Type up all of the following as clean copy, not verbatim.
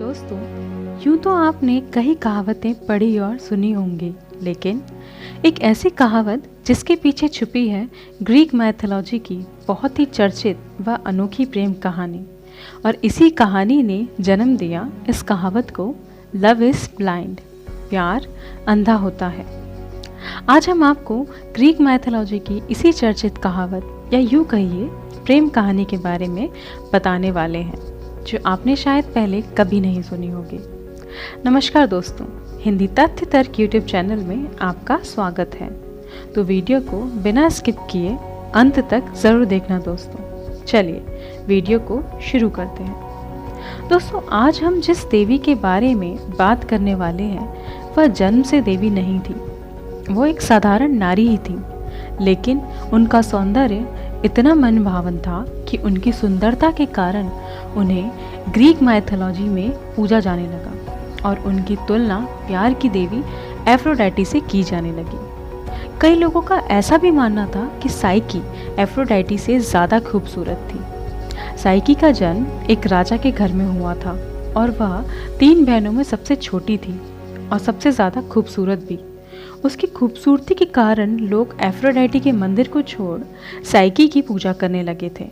दोस्तों, यूं तो आपने कई कहावतें पढ़ी और सुनी होंगी, लेकिन एक ऐसी कहावत जिसके पीछे छुपी है ग्रीक मैथोलॉजी की बहुत ही चर्चित व अनोखी प्रेम कहानी, और इसी कहानी ने जन्म दिया इस कहावत को, लव इज़ ब्लाइंड, प्यार अंधा होता है। आज हम आपको ग्रीक मैथोलॉजी की इसी चर्चित कहावत या यूँ कहिए प्रेम कहानी के बारे में बताने वाले हैं, जो आपने शायद पहले कभी नहीं सुनी होगी। नमस्कार दोस्तों, हिंदी तथ्य तर्क यूट्यूब चैनल में आपका स्वागत है। तो वीडियो को बिना स्किप किए अंत तक ज़रूर देखना दोस्तों। चलिए वीडियो को शुरू करते हैं। दोस्तों, आज हम जिस देवी के बारे में बात करने वाले हैं वह जन्म से देवी नहीं थी। वो एक साधारण नारी ही थी, लेकिन उनका सौंदर्य इतना मनभावन था कि उनकी सुंदरता के कारण उन्हें ग्रीक माइथोलॉजी में पूजा जाने लगा और उनकी तुलना प्यार की देवी एफ्रोडाइटी से की जाने लगी। कई लोगों का ऐसा भी मानना था कि साइकी एफ्रोडाइटी से ज़्यादा खूबसूरत थी। साइकी का जन्म एक राजा के घर में हुआ था और वह 3 बहनों में सबसे छोटी थी और सबसे ज़्यादा खूबसूरत भी। उसकी खूबसूरती के कारण लोग एफ्रोडाइटी के मंदिर को छोड़ साइकी की पूजा करने लगे थे।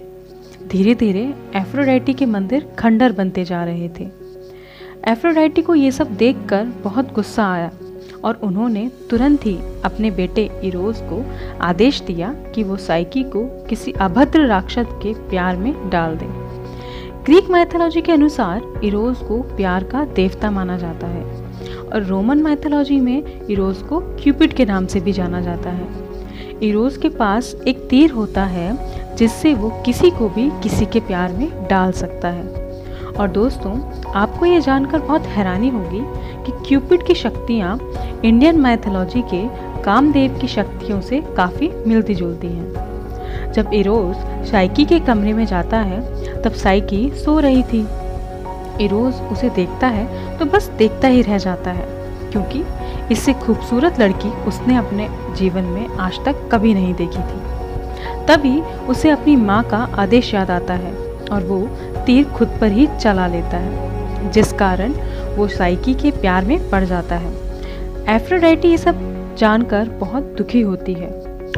धीरे धीरे एफ्रोडाइटी के मंदिर खंडर बनते जा रहे थे। एफ्रोडाइटी को ये सब देखकर बहुत गुस्सा आया और उन्होंने तुरंत ही अपने बेटे इरोस को आदेश दिया कि वो साइकी को किसी अभद्र राक्षस के प्यार में डाल दे। ग्रीक माइथोलॉजी के अनुसार इरोस को प्यार का देवता माना जाता है और रोमन माइथोलॉजी में इरोस को क्यूपिड के नाम से भी जाना जाता है। इरोस के पास एक तीर होता है जिससे वो किसी को भी किसी के प्यार में डाल सकता है। और दोस्तों, आपको ये जानकर बहुत हैरानी होगी कि क्यूपिड की शक्तियाँ इंडियन माइथोलॉजी के कामदेव की शक्तियों से काफ़ी मिलती जुलती हैं। जब इरोस साइकी के कमरे में जाता है तब साइकी सो रही थी। इरोस उसे देखता है तो बस देखता ही रह जाता है, क्योंकि इससे खूबसूरत लड़की उसने अपने जीवन में आज तक कभी नहीं देखी थी। तभी उसे अपनी माँ का आदेश याद आता है और वो तीर खुद पर ही चला लेता है, जिस कारण वो साइकी के प्यार में पड़ जाता है। एफ्रोडाइटी ये सब जानकर बहुत दुखी होती है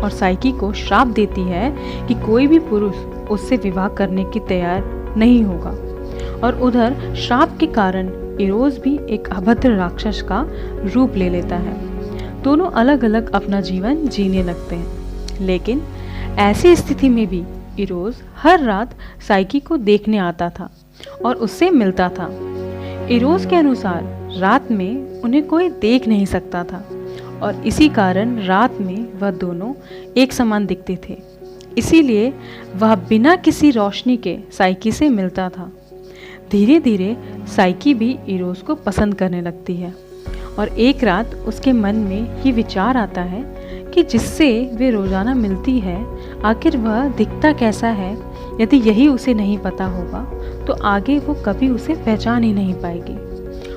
और साइकी को श्राप देती है कि कोई भी पुरुष उससे विवाह करने की तैयार नहीं होगा। और उधर श्राप के कारण इरोस भी एक अभद्र राक्षस का रूप ले लेता है। दोनों अलग अलग अपना जीवन जीने लगते हैं, लेकिन ऐसी स्थिति में भी इरोस हर रात साइकी को देखने आता था और उससे मिलता था। इरोस के अनुसार रात में उन्हें कोई देख नहीं सकता था और इसी कारण रात में वह दोनों एक समान दिखते थे। इसीलिए वह बिना किसी रोशनी के साइकी से मिलता था। धीरे धीरे साइकी भी इरोस को पसंद करने लगती है और एक रात उसके मन में ये विचार आता है कि जिससे वे रोज़ाना मिलती है, आखिर वह दिखता कैसा है। यदि यही उसे नहीं पता होगा तो आगे वो कभी उसे पहचान ही नहीं पाएगी।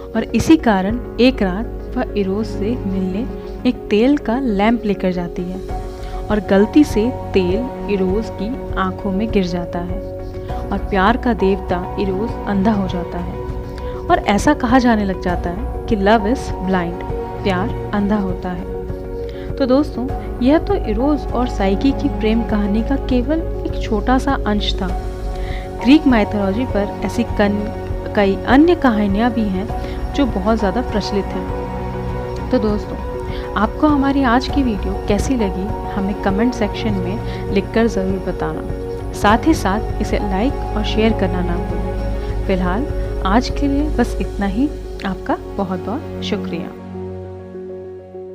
और इसी कारण एक रात वह इरोस से मिलने एक तेल का लैंप लेकर जाती है और गलती से तेल इरोस की आंखों में गिर जाता है और प्यार का देवता इरोस अंधा हो जाता है। और ऐसा कहा जाने लग जाता है कि लव इज़ ब्लाइंड, प्यार अंधा होता है। तो दोस्तों, यह तो इरोस और साइकी की प्रेम कहानी का केवल एक छोटा सा अंश था। ग्रीक माइथोलॉजी पर ऐसी कई अन्य कहानियाँ भी हैं जो बहुत ज़्यादा प्रचलित हैं। तो दोस्तों, आपको हमारी आज की वीडियो कैसी लगी हमें कमेंट सेक्शन में लिखकर ज़रूर बताना। साथ ही साथ इसे लाइक और शेयर करना ना भूलें। फिलहाल आज के लिए बस इतना ही। आपका बहुत बहुत शुक्रिया।